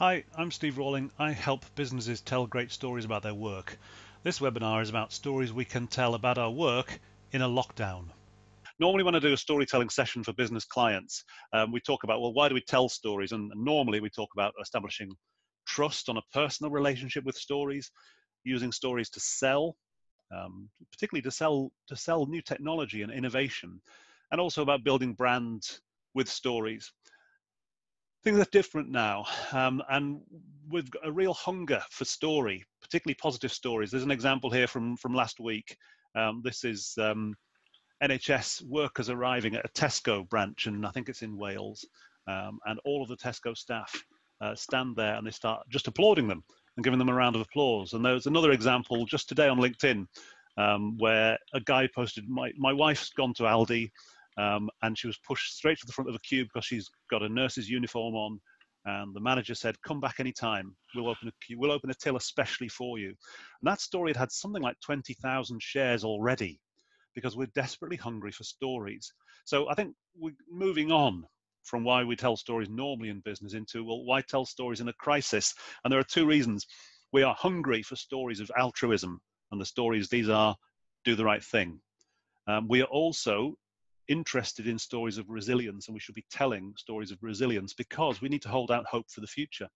Hi, I'm Steve Rawling. I help businesses tell great stories about their work. This webinar is about stories we can tell about our work in a lockdown. Normally when I do a storytelling session for business clients, we talk about, well, why do we tell stories? And normally we talk about establishing trust on a personal relationship with stories, using stories to sell, particularly to sell new technology and innovation, and also about building brands with stories. Things are different now, and with a real hunger for story, particularly positive stories. There's an example here from last week. This is NHS workers arriving at a Tesco branch, and I think it's in Wales, and all of the Tesco staff stand there and they start just applauding them and giving them a round of applause. And there's another example just today on LinkedIn where a guy posted, my wife's gone to Aldi, and she was pushed straight to the front of the queue because she's got a nurse's uniform on. And the manager said, "Come back anytime. We'll open a queue. We'll open a till especially for you." And that story had something like 20,000 shares already because we're desperately hungry for stories. So I think we're moving on from why we tell stories normally in business into, well, why tell stories in a crisis? And there are two reasons. We are hungry for stories of altruism, and the stories, these are do the right thing. We are also interested in stories of resilience, and we should be telling stories of resilience because we need to hold out hope for the future.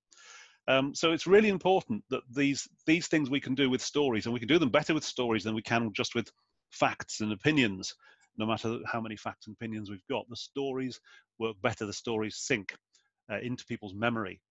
So it's really important that these things we can do with stories, and we can do them better with stories than we can just with facts and opinions. No matter how many facts and opinions we've got, the stories work better, the stories sink into people's memory.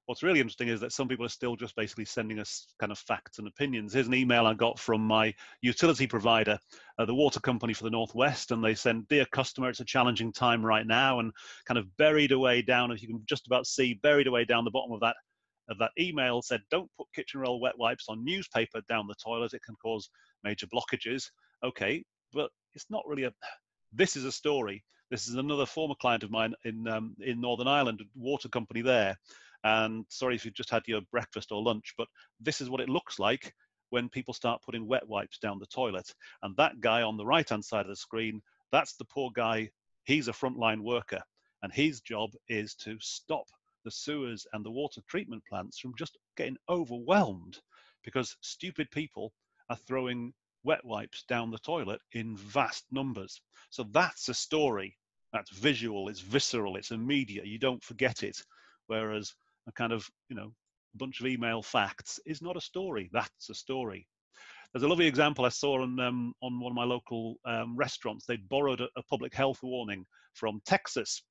What's really interesting is that some people are still just basically sending us kind of facts and opinions. Here's an email I got from my utility provider, the water company for the Northwest, and they send, "Dear customer, it's a challenging time right now," and kind of buried away down, if you can just about see, buried away down the bottom of that email said, "Don't put kitchen roll wet wipes on newspaper down the toilet. It can cause major blockages." Okay, but it's not really a. This is a story. This is another former client of mine in Northern Ireland, water company there. And sorry if you just had your breakfast or lunch, but this is what it looks like when people start putting wet wipes down the toilet. And that guy on the right-hand side of the screen, that's the poor guy. He's a frontline worker, and his job is to stop the sewers and the water treatment plants from just getting overwhelmed because stupid people are throwing wet wipes down the toilet in vast numbers. So that's a story. That's visual, it's visceral, it's immediate. You don't forget it. Whereas a kind of, bunch of email facts is not a story. That's a story. There's a lovely example I saw on one of my local restaurants. They borrowed a public health warning from Texas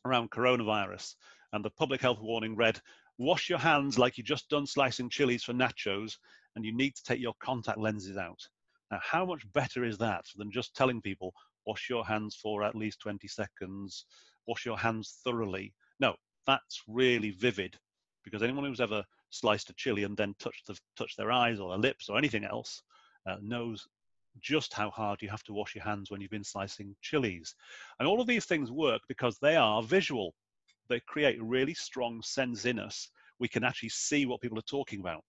around coronavirus. And the public health warning read, "Wash your hands like you just done slicing chilies for nachos, and you need to take your contact lenses out." Now, how much better is that than just telling people, wash your hands for at least 20 seconds, wash your hands thoroughly? No, that's really vivid, because anyone who's ever sliced a chili and then touched their eyes or their lips or anything else knows just how hard you have to wash your hands when you've been slicing chilies. And all of these things work because they are visual. They create a really strong sense in us. We can actually see what people are talking about.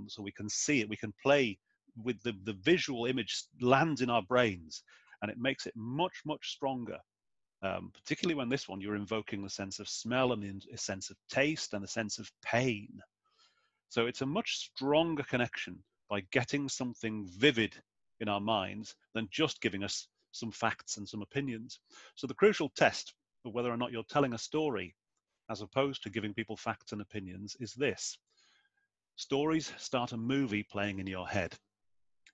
So we can see it, we can play with the visual image lands in our brains, and it makes it much, much stronger. Particularly when this one, you're invoking the sense of smell and the sense of taste and the sense of pain. So it's a much stronger connection by getting something vivid in our minds than just giving us some facts and some opinions. So the crucial test of whether or not you're telling a story as opposed to giving people facts and opinions is this. Stories start a movie playing in your head.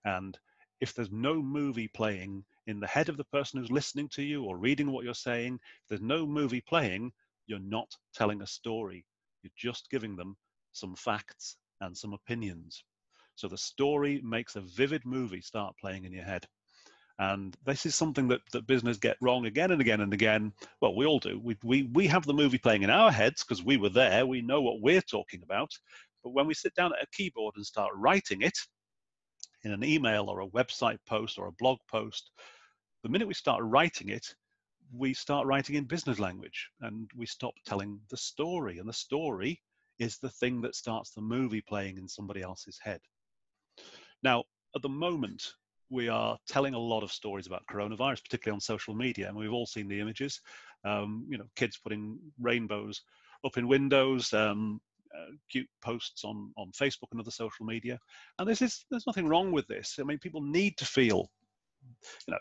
And if there's no movie playing in the head of the person who's listening to you or reading what you're saying, if there's no movie playing, you're not telling a story. You're just giving them some facts and some opinions. So the story makes a vivid movie start playing in your head. And this is something that business get wrong again and again and again. Well, we all do. We have the movie playing in our heads because we were there. We know what we're talking about. But when we sit down at a keyboard and start writing it in an email or a website post or a blog post, the minute we start writing it, we start writing in business language and we stop telling the story. And the story is the thing that starts the movie playing in somebody else's head. Now, at the moment, we are telling a lot of stories about coronavirus, particularly on social media, and we've all seen the images. Kids putting rainbows up in windows, cute posts on Facebook and other social media. And there's nothing wrong with this. I mean, people need to feel,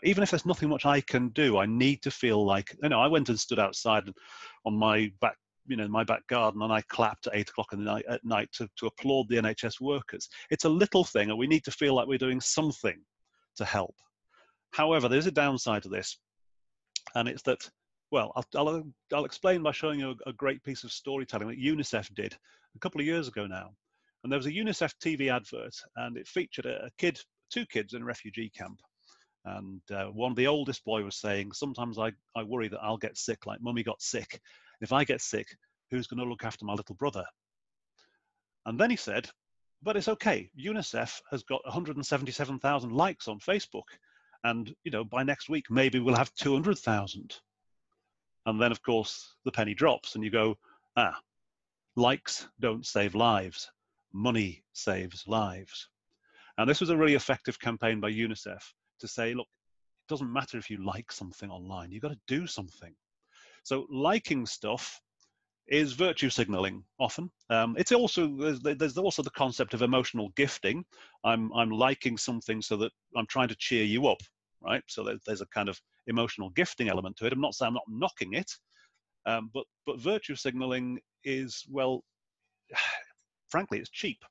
even if there's nothing much I can do, I need to feel like, I went and stood outside on my back, my back garden, and I clapped at 8 o'clock at night to applaud the NHS workers. It's a little thing, and we need to feel like we're doing something to help. However, there's a downside to this, and it's that, well, I'll explain by showing you a great piece of storytelling that UNICEF did a couple of years ago now. And there was a UNICEF TV advert, and it featured two kids in a refugee camp. And the oldest boy was saying, sometimes I worry that I'll get sick like mummy got sick. If I get sick, who's going to look after my little brother? And then he said, but it's okay. UNICEF has got 177,000 likes on Facebook. And, by next week, maybe we'll have 200,000. And then, of course, the penny drops and you go, likes don't save lives. Money saves lives. And this was a really effective campaign by UNICEF to say, look, it doesn't matter if you like something online. You've got to do something. So liking stuff is virtue signaling often. It's also, there's also the concept of emotional gifting. I'm liking something so that I'm trying to cheer you up, right? So there's a kind of emotional gifting element to it. I'm not saying I'm not knocking it, but virtue signaling is, well, frankly, it's cheap.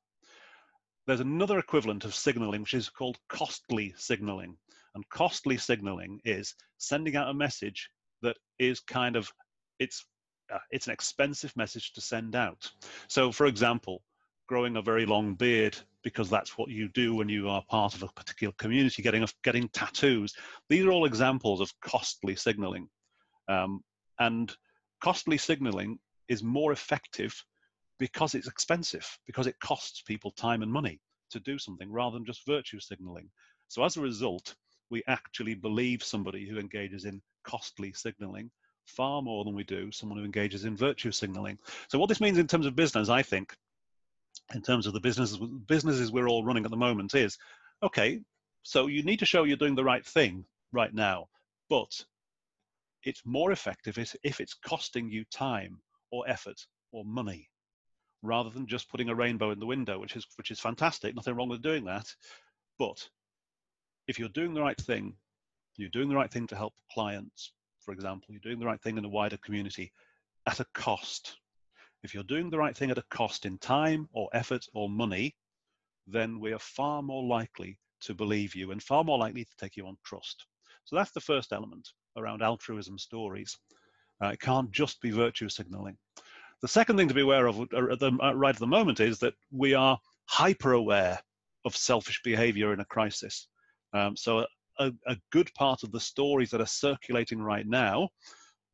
There's another equivalent of signaling, which is called costly signaling. And costly signaling is sending out a message that is kind of, it's an expensive message to send out. So, for example, growing a very long beard because that's what you do when you are part of a particular community, getting tattoos. These are all examples of costly signaling. And costly signaling is more effective because it's expensive, because it costs people time and money to do something rather than just virtue signaling. So as a result, we actually believe somebody who engages in costly signaling far more than we do someone who engages in virtue signaling. So what this means in terms of business, I think, in terms of the businesses we're all running at the moment is, okay, so you need to show you're doing the right thing right now, but it's more effective if it's costing you time or effort or money, rather than just putting a rainbow in the window, which is fantastic, nothing wrong with doing that. But if you're doing the right thing, you're doing the right thing to help clients, for example, you're doing the right thing in a wider community at a cost. If you're doing the right thing at a cost in time or effort or money, then we are far more likely to believe you and far more likely to take you on trust. So that's the first element around altruism stories. It can't just be virtue signaling. The second thing to be aware of right at the moment is that we are hyper aware of selfish behavior in a crisis. So a good part of the stories that are circulating right now,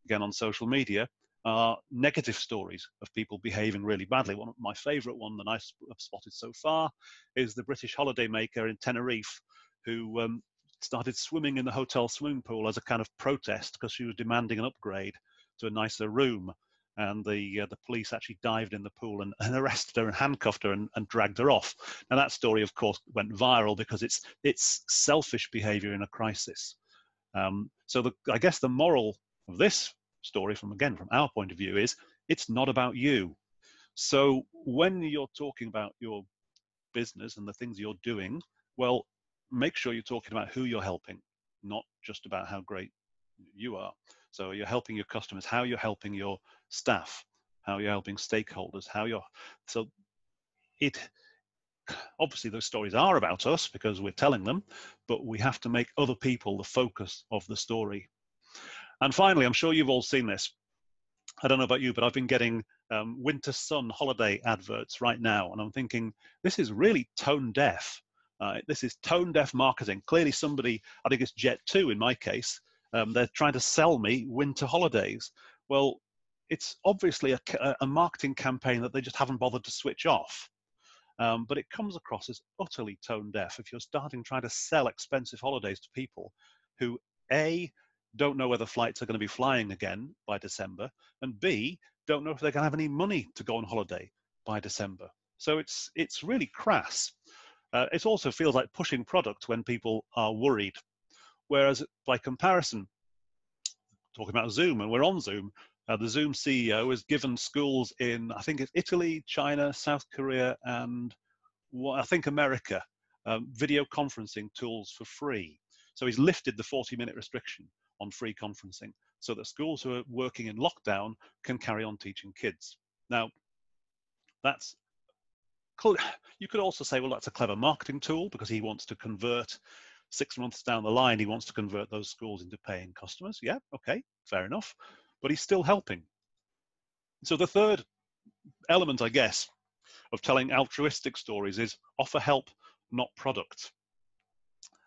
again on social media, are negative stories of people behaving really badly. One of my favorite one that I have spotted so far is the British holidaymaker in Tenerife who started swimming in the hotel swimming pool as a kind of protest because she was demanding an upgrade to a nicer room. And the police actually dived in the pool and arrested her and handcuffed her and dragged her off. Now that story, of course, went viral because it's selfish behavior in a crisis. So I guess the moral of this story, from our point of view, is it's not about you. So when you're talking about your business and the things you're doing, well, make sure you're talking about who you're helping, not just about how great you are. So you're helping your customers, how you're helping your staff, how you're helping stakeholders, obviously those stories are about us because we're telling them, but we have to make other people the focus of the story. And finally, I'm sure you've all seen this. I don't know about you, but I've been getting winter sun holiday adverts right now, and I'm thinking, this is really tone deaf. This is tone deaf marketing. Clearly somebody, I think it's Jet2 in my case, they're trying to sell me winter holidays. Well, it's obviously a marketing campaign that they just haven't bothered to switch off. But it comes across as utterly tone deaf if you're trying to sell expensive holidays to people who, A, don't know whether flights are going to be flying again by December, and B, don't know if they're going to have any money to go on holiday by December. So it's really crass. It also feels like pushing product when people are worried. Whereas by comparison, talking about Zoom, and we're on Zoom, The Zoom CEO has given schools in, I think it's Italy, China, South Korea, and I think America, video conferencing tools for free. So he's lifted the 40-minute restriction on free conferencing so that schools who are working in lockdown can carry on teaching kids. Now, that's cool. You could also say, well, that's a clever marketing tool because he wants to convert 6 months down the line, he wants to convert those schools into paying customers. Yeah, okay, fair enough. But he's still helping. So the third element, I guess, of telling altruistic stories is offer help, not product.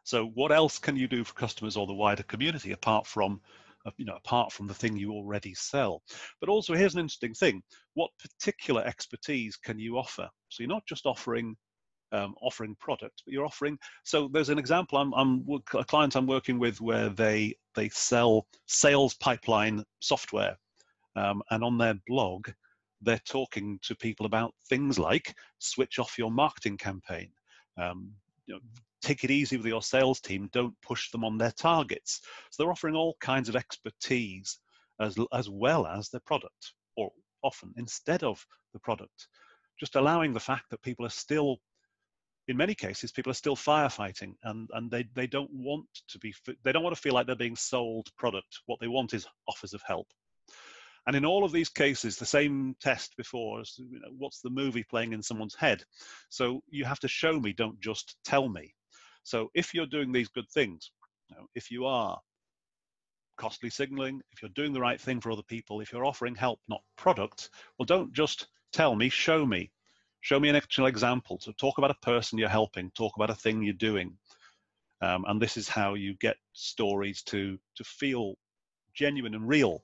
So what else can you do for customers or the wider community apart from the thing you already sell? But also, here's an interesting thing: what particular expertise can you offer? So you're not just offering product, but you're offering. So there's an example. I'm a client I'm working with where they sell sales pipeline software, and on their blog, they're talking to people about things like switch off your marketing campaign. Take it easy with your sales team. Don't push them on their targets. So they're offering all kinds of expertise as well as their product, or often instead of the product. Just allowing the fact that people are still, in many cases, people are still firefighting, and they don't want to feel like they're being sold product. What they want is offers of help. And in all of these cases, the same test before, what's the movie playing in someone's head? So you have to show me, don't just tell me. So if you're doing these good things, if you are costly signaling, if you're doing the right thing for other people, if you're offering help, not product, well, don't just tell me, show me. Show me an actual example. So talk about a person you're helping, talk about a thing you're doing. And this is how you get stories to feel genuine and real.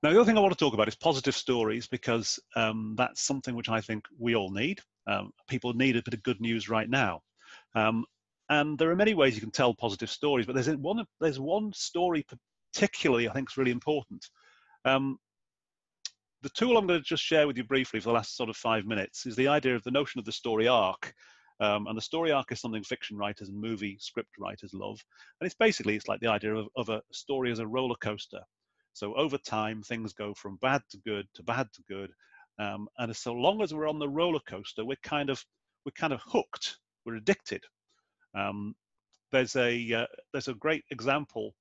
Now, the other thing I want to talk about is positive stories, because that's something which I think we all need. People need a bit of good news right now. And there are many ways you can tell positive stories, but there's one story particularly I think is really important. The tool I'm going to just share with you briefly for the last sort of 5 minutes is the idea of the notion of the story arc. And the story arc is something fiction writers and movie script writers love. And it's like the idea of a story as a roller coaster. So over time, things go from bad to good to bad to good. And so long as we're on the roller coaster, we're kind of hooked. We're addicted. There's a great example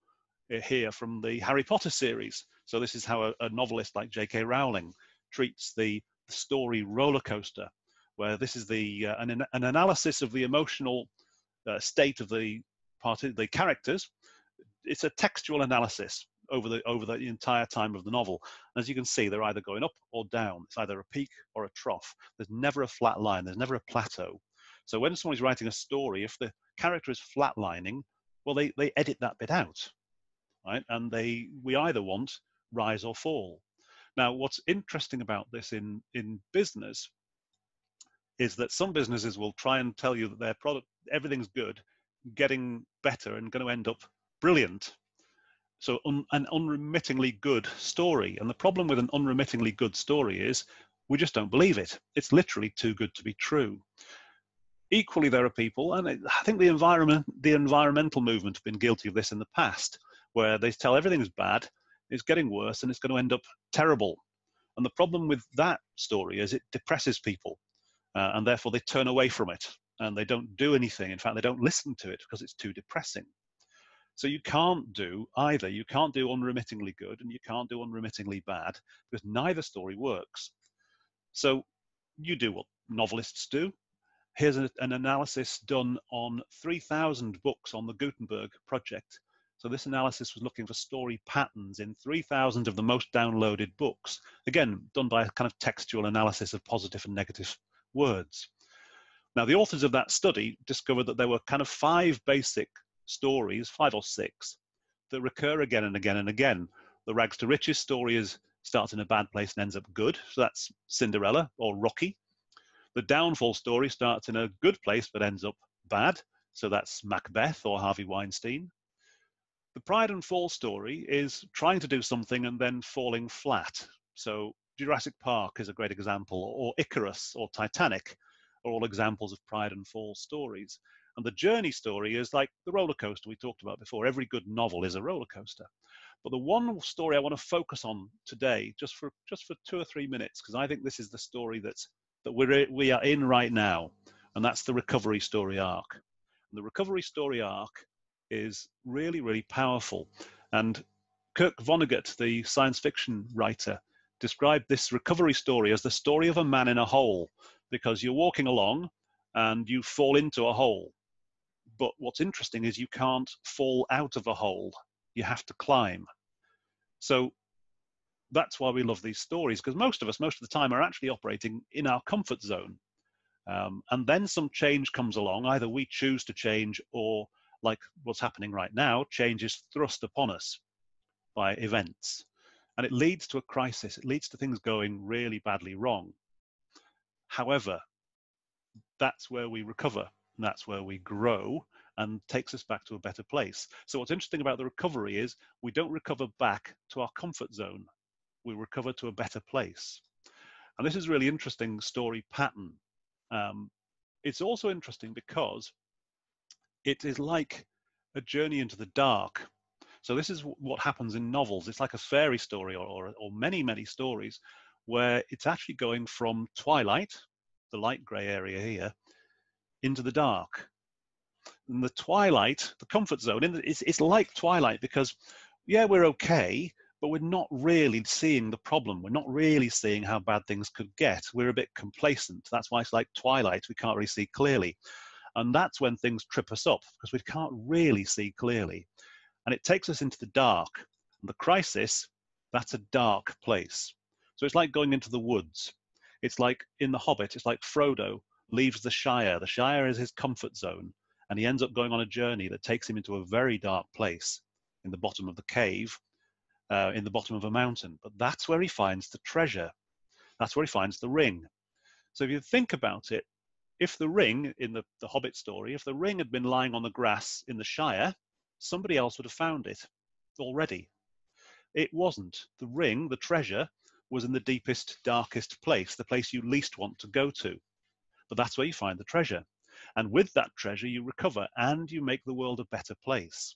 here from the Harry Potter series. So this is how a novelist like J.K. Rowling treats the story roller coaster, where this is an analysis of the emotional state of the characters. It's a textual analysis over the entire time of the novel. As you can see, they're either going up or down. It's either a peak or a trough. There's never a flat line. There's never a plateau. So when someone's writing a story, if the character is flatlining, well, they edit that bit out, right? And we either want rise or fall. Now, what's interesting about this in business is that some businesses will try and tell you that their product, everything's good, getting better, and going to end up brilliant. So an unremittingly good story. And the problem with an unremittingly good story is we just don't believe it. It's literally too good to be true. Equally, there are people, and I think the environmental movement have been guilty of this in the past, where they tell everything is bad, it's getting worse, and it's going to end up terrible. And the problem with that story is it depresses people, and therefore they turn away from it, and they don't do anything. In fact, they don't listen to it because it's too depressing. So you can't do either. You can't do unremittingly good, and you can't do unremittingly bad, because neither story works. So you do what novelists do. Here's an analysis done on 3,000 books on the Gutenberg project. So this analysis was looking for story patterns in 3,000 of the most downloaded books. Again, done by a kind of textual analysis of positive and negative words. Now, the authors of that study discovered that there were kind of 5 basic stories, 5 or 6, that recur again and again and again. The rags to riches story starts in a bad place and ends up good. So that's Cinderella or Rocky. The downfall story starts in a good place but ends up bad. So that's Macbeth or Harvey Weinstein. The pride and fall story is trying to do something and then falling flat. So Jurassic Park is a great example, or Icarus or Titanic are all examples of pride and fall stories. And the journey story is like the roller coaster we talked about before. Every good novel is a roller coaster. But the one story I want to focus on today, just for 2 or 3 minutes, because I think this is the story that we are in right now, and that's the recovery story arc. And the recovery story arc is really, really powerful. And Kurt Vonnegut, the science fiction writer, described this recovery story as the story of a man in a hole, because you're walking along and you fall into a hole. But what's interesting is you can't fall out of a hole. You have to climb. So that's why we love these stories, because most of the time, are actually operating in our comfort zone. And then some change comes along. Either we choose to change, or like what's happening right now, change is thrust upon us by events. And it leads to a crisis. It leads to things going really badly wrong. However, that's where we recover, and that's where we grow, and takes us back to a better place. So what's interesting about the recovery is we don't recover back to our comfort zone. We recover to a better place. And this is a really interesting story pattern. It's also interesting because it is like a journey into the dark. So this is what happens in novels. It's like a fairy story, or many, many stories, where it's actually going from twilight, the light gray area here, into the dark. And the twilight, the comfort zone, it's like twilight, because yeah, we're okay, but we're not really seeing the problem. We're not really seeing how bad things could get. We're a bit complacent. That's why it's like twilight. We can't really see clearly. And that's when things trip us up, because we can't really see clearly. And it takes us into the dark. And the crisis, that's a dark place. So it's like going into the woods. It's like in The Hobbit, it's like Frodo leaves the Shire. The Shire is his comfort zone. And he ends up going on a journey that takes him into a very dark place in the bottom of the cave, in the bottom of a mountain. But that's where he finds the treasure. That's where he finds the ring. So if you think about it, if the ring in the Hobbit story, if the ring had been lying on the grass in the Shire, somebody else would have found it already. It wasn't. The ring, the treasure, was in the deepest, darkest place, the place you least want to go to. But that's where you find the treasure. And with that treasure, you recover and you make the world a better place.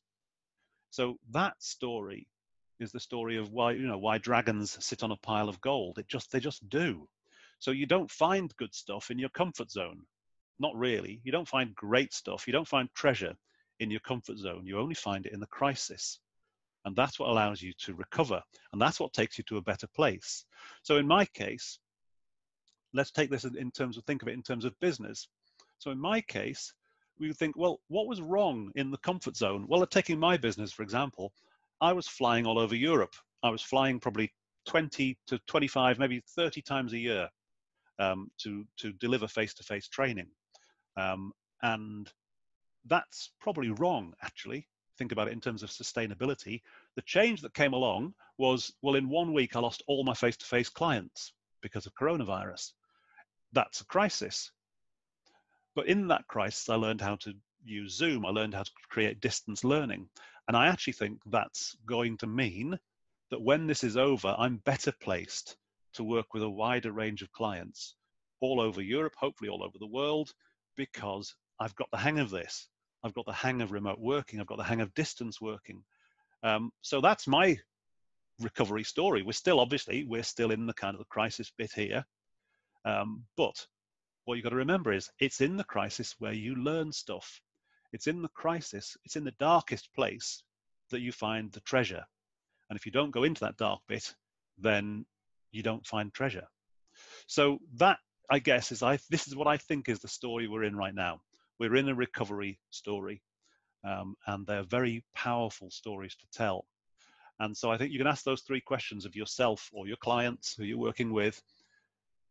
So that story is the story of why dragons sit on a pile of gold. They just do. So you don't find good stuff in your comfort zone. Not really. You don't find great stuff. You don't find treasure in your comfort zone. You only find it in the crisis. And that's what allows you to recover. And that's what takes you to a better place. So in my case, let's take this think of it in terms of business. So in my case, we would think, well, what was wrong in the comfort zone? Well, taking my business, for example, I was flying all over Europe. I was flying probably 20 to 25, maybe 30 times a year to deliver face-to-face training. And that's probably wrong, actually. Think about it in terms of sustainability. The change that came along was, well, in 1 week, I lost all my face-to-face clients because of coronavirus. That's a crisis. But in that crisis, I learned how to use Zoom. I learned how to create distance learning. And I actually think that's going to mean that when this is over, I'm better placed to work with a wider range of clients all over Europe, hopefully all over the world, because I've got the hang of this. I've got the hang of remote working. I've got the hang of distance working. So that's my recovery story. We're still in the kind of the crisis bit here. But what you've got to remember is it's in the crisis where you learn stuff. It's in the crisis, it's in the darkest place that you find the treasure. And if you don't go into that dark bit, then you don't find treasure. So that, I guess, this is what I think is the story we're in right now. We're in a recovery story, and they're very powerful stories to tell. And so I think you can ask those 3 questions of yourself or your clients who you're working with.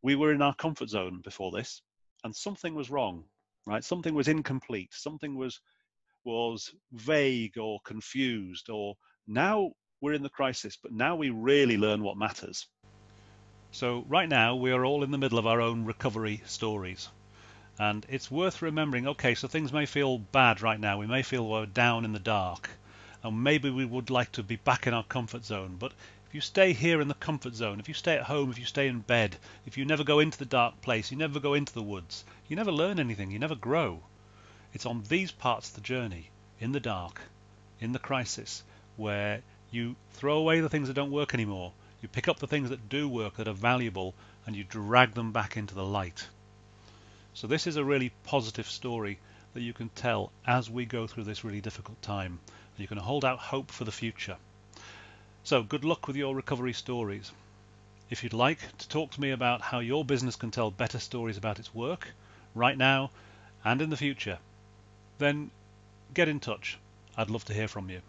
We were in our comfort zone before this, and something was wrong, right? Something was incomplete. Something was vague or confused. Or now we're in the crisis, but now we really learn what matters. So right now we are all in the middle of our own recovery stories. And it's worth remembering, okay, so things may feel bad right now. We may feel we're down in the dark. And maybe we would like to be back in our comfort zone. But if you stay here in the comfort zone, if you stay at home, if you stay in bed, if you never go into the dark place, you never go into the woods, you never learn anything, you never grow. It's on these parts of the journey, in the dark, in the crisis, where you throw away the things that don't work anymore. You pick up the things that do work, that are valuable, and you drag them back into the light. So this is a really positive story that you can tell as we go through this really difficult time. You can hold out hope for the future. So good luck with your recovery stories. If you'd like to talk to me about how your business can tell better stories about its work, right now and in the future, then get in touch. I'd love to hear from you.